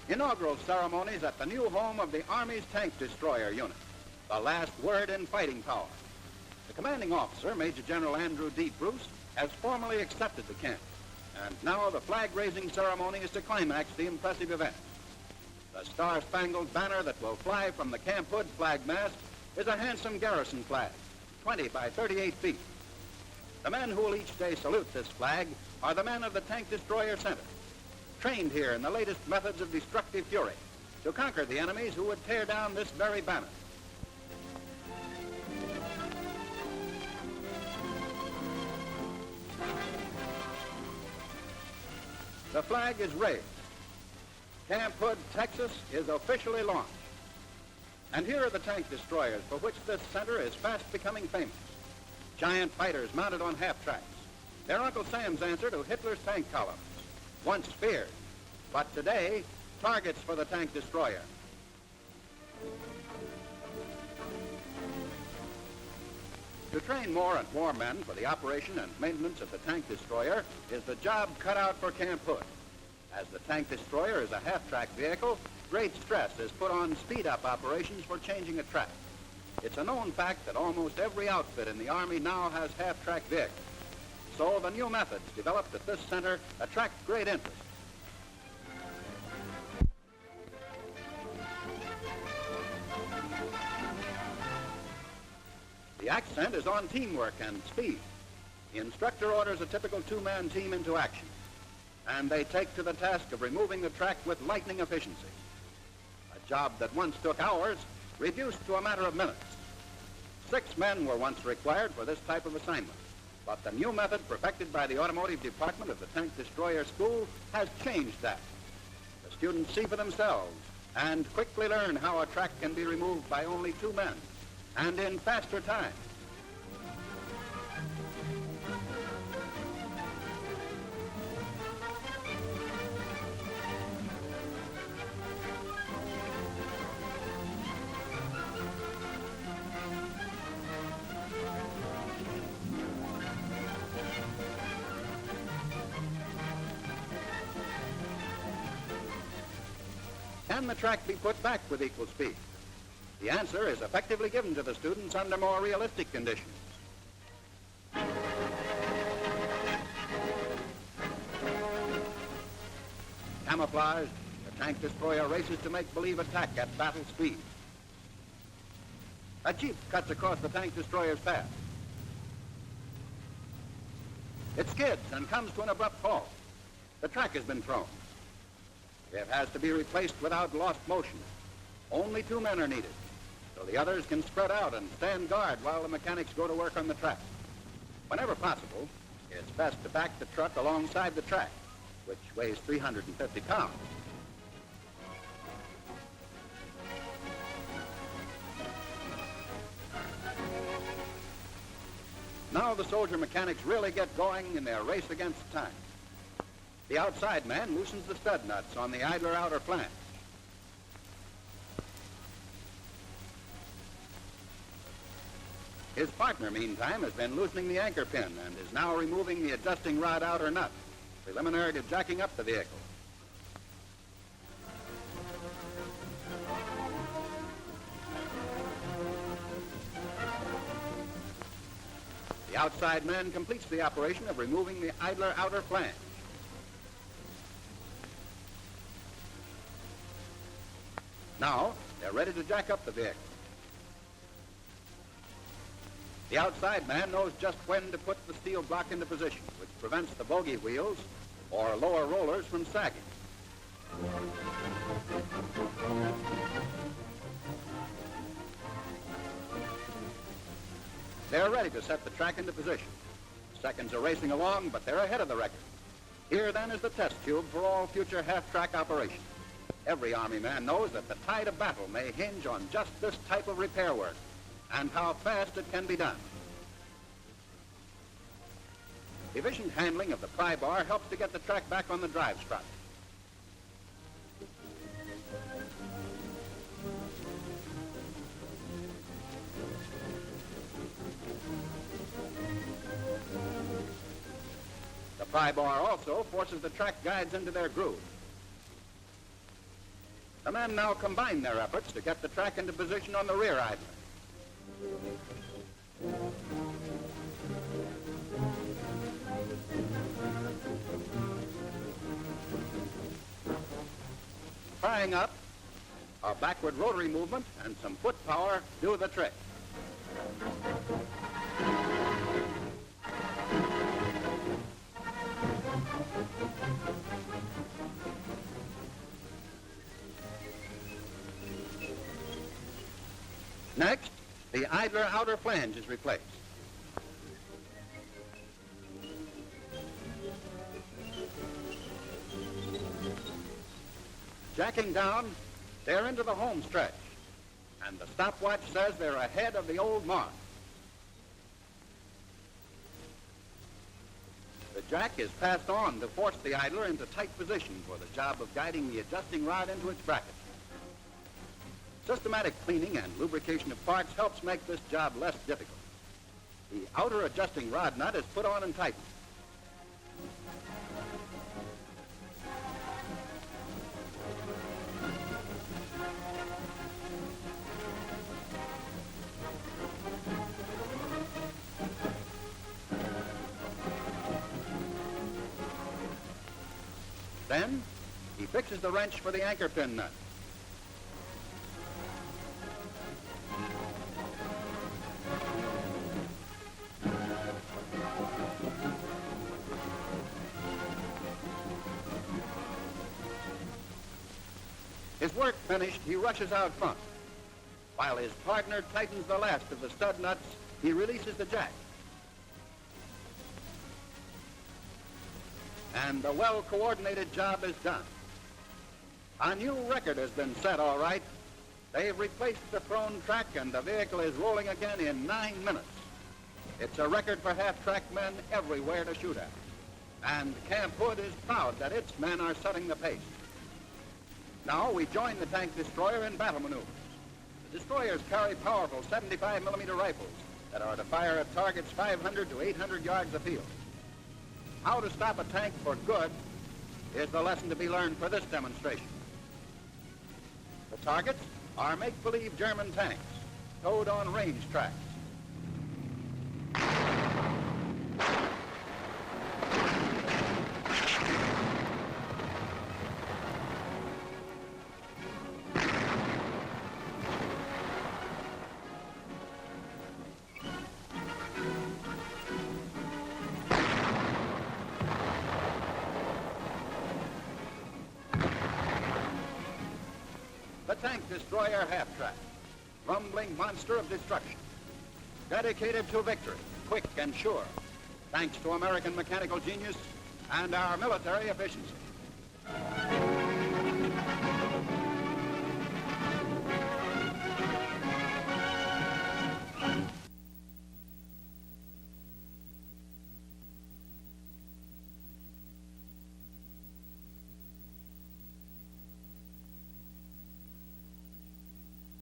Inaugural ceremonies at the new home of the Army's Tank Destroyer Unit. The last word in fighting power. The commanding officer, Major General Andrew D. Bruce, has formally accepted the camp. And now the flag-raising ceremony is to climax the impressive event. The star-spangled banner that will fly from the Camp Hood flag mast is a handsome garrison flag, 20 by 38 feet. The men who will each day salute this flag are the men of the Tank Destroyer Center, trained here in the latest methods of destructive fury to conquer the enemies who would tear down this very banner. The flag is raised. Camp Hood, Texas is officially launched. And here are the tank destroyers for which this center is fast becoming famous. Giant fighters mounted on half-tracks. They're Uncle Sam's answer to Hitler's tank columns. Once feared, but today, targets for the tank destroyer. To train more and more men for the operation and maintenance of the tank destroyer is the job cut out for Camp Hood. As the tank destroyer is a half-track vehicle, great stress is put on speed-up operations for changing a track. It's a known fact that almost every outfit in the Army now has half-track vehicles. So the new methods developed at this center attract great interest. The accent is on teamwork and speed. The instructor orders a typical two-man team into action, and they take to the task of removing the track with lightning efficiency. A job that once took hours, reduced to a matter of minutes. 6 men were once required for this type of assignment, but the new method perfected by the automotive department of the Tank Destroyer School has changed that. The students see for themselves and quickly learn how a track can be removed by only 2 men, and in faster time. Can the track be put back with equal speed? The answer is effectively given to the students under more realistic conditions. Camouflaged, the tank destroyer races to make believe attack at battle speed. A jeep cuts across the tank destroyer's path. It skids and comes to an abrupt halt. The track has been thrown. It has to be replaced without lost motion. Only 2 men are needed, so the others can spread out and stand guard while the mechanics go to work on the track. Whenever possible, it's best to back the truck alongside the track, which weighs 350 pounds. Now the soldier mechanics really get going in their race against time. The outside man loosens the stud nuts on the idler outer flange. His partner, meantime, has been loosening the anchor pin and is now removing the adjusting rod outer nut, preliminary to jacking up the vehicle. The outside man completes the operation of removing the idler outer flange. Now, they're ready to jack up the vehicle. The outside man knows just when to put the steel block into position, which prevents the bogey wheels or lower rollers from sagging. They're ready to set the track into position. Seconds are racing along, but they're ahead of the record. Here, then, is the test tube for all future half-track operations. Every Army man knows that the tide of battle may hinge on just this type of repair work and how fast it can be done. Efficient handling of the pry bar helps to get the track back on the drive strut. The pry bar also forces the track guides into their groove. The men now combine their efforts to get the track into position on the rear idler. Tying up, a backward rotary movement and some foot power do the trick. Next, the idler outer flange is replaced. Jacking down, they're into the home stretch, and the stopwatch says they're ahead of the old mark. The jack is passed on to force the idler into tight position for the job of guiding the adjusting rod into its bracket. Systematic cleaning and lubrication of parts helps make this job less difficult. The outer adjusting rod nut is put on and tightened. Then, he fixes the wrench for the anchor pin nut. His work finished, he rushes out front. While his partner tightens the last of the stud nuts, he releases the jack. And the well-coordinated job is done. A new record has been set, all right. They've replaced the thrown track, and the vehicle is rolling again in 9 minutes. It's a record for half-track men everywhere to shoot at. And Camp Hood is proud that its men are setting the pace. Now we join the tank destroyer in battle maneuvers. The destroyers carry powerful 75mm rifles that are to fire at targets 500 to 800 yards afield. How to stop a tank for good is the lesson to be learned for this demonstration. The targets are make-believe German tanks, towed on range tracks. The tank destroyer half-track, rumbling monster of destruction, dedicated to victory, quick and sure, thanks to American mechanical genius and our military efficiency.